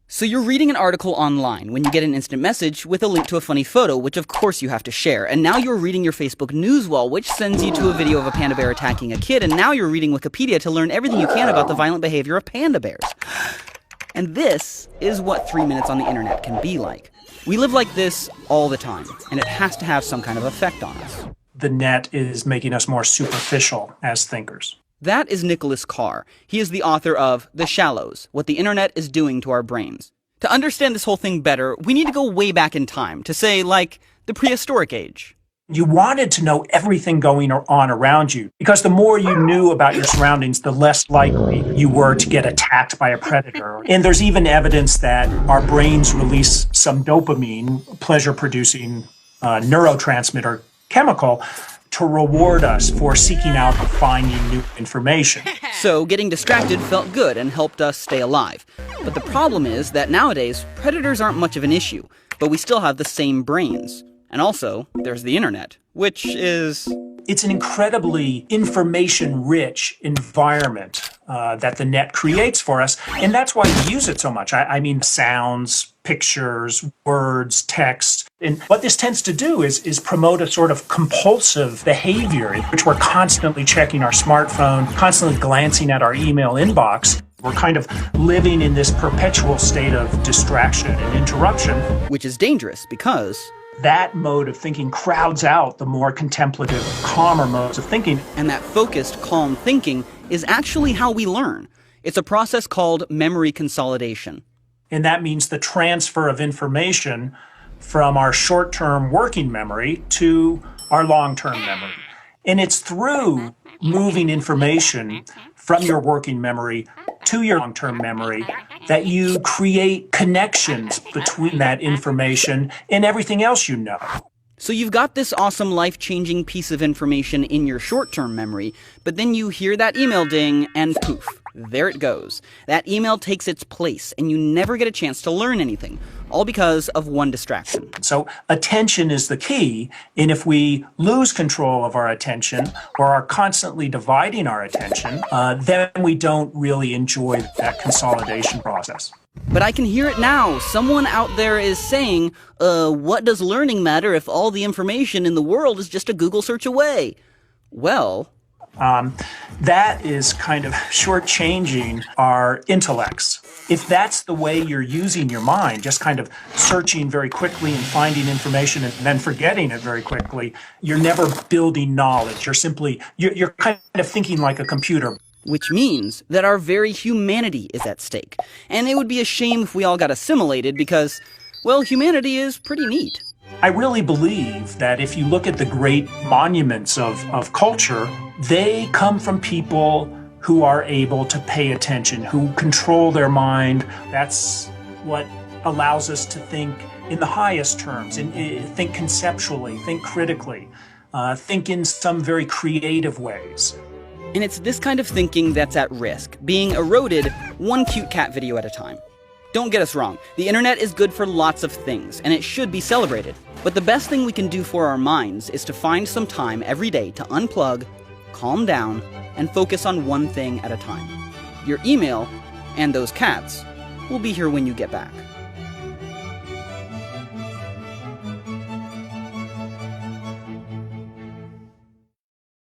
So you're reading an article online when you get an instant message with a link to a funny photo, which of course you have to share. And now you're reading your Facebook news wall, which sends you to a video of a panda bear attacking a kid. And now you're reading Wikipedia to learn everything you can about the violent behavior of panda bears. And this is what 3 minutes on the internet can be like. We live like this all the time, and it has to have some kind of effect on us. The net is making us more superficial as thinkers. That is Nicholas Carr. He is the author of The Shallows, What the Internet is Doing to Our Brains. To understand this whole thing better, we need to go way back in time, to say, like, the prehistoric age. You wanted to know everything going on around you, because the more you knew about your surroundings, the less likely you were to get attacked by a predator. And there's even evidence that our brains release some dopamine, pleasure-producing neurotransmitter chemical, to reward us for seeking out and finding new information. So getting distracted felt good and helped us stay alive. But the problem is that nowadays, predators aren't much of an issue, but we still have the same brains. And also, there's the internet, which is... It's an incredibly information-rich environment that the net creates for us, and that's why we use it so much. I mean, sounds, pictures, words, text. And what this tends to do is promote a sort of compulsive behavior in which we're constantly checking our smartphone, constantly glancing at our email inbox. We're kind of living in this perpetual state of distraction and interruption. Which is dangerous because... that mode of thinking crowds out the more contemplative, calmer modes of thinking. And that focused, calm thinking is actually how we learn. It's a process called memory consolidation. And that means the transfer of information from our short-term working memory to our long-term memory. And it's through moving information from your working memory to your long-term memory that you create connections between that information and everything else you know. So you've got this awesome life-changing piece of information in your short-term memory, but then you hear that email ding and poof, there it goes. That email takes its place and you never get a chance to learn anything, all because of one distraction. So attention is the key, and if we lose control of our attention or are constantly dividing our attention, then we don't really enjoy that consolidation process. But I can hear it now. Someone out there is saying, what does learning matter if all the information in the world is just a Google search away? Well... that is kind of shortchanging our intellects. If that's the way you're using your mind, just kind of searching very quickly and finding information and then forgetting it very quickly, you're never building knowledge. You're kind of thinking like a computer. Which means that our very humanity is at stake. And it would be a shame if we all got assimilated because, well, humanity is pretty neat. I really believe that if you look at the great monuments of culture, they come from people who are able to pay attention, who control their mind. That's what allows us to think in the highest terms, and think conceptually, think critically, think in some very creative ways. And it's this kind of thinking that's at risk, being eroded one cute cat video at a time. Don't get us wrong, the internet is good for lots of things, and it should be celebrated. But the best thing we can do for our minds is to find some time every day to unplug, calm down, and focus on one thing at a time. Your email, and those cats, will be here when you get back.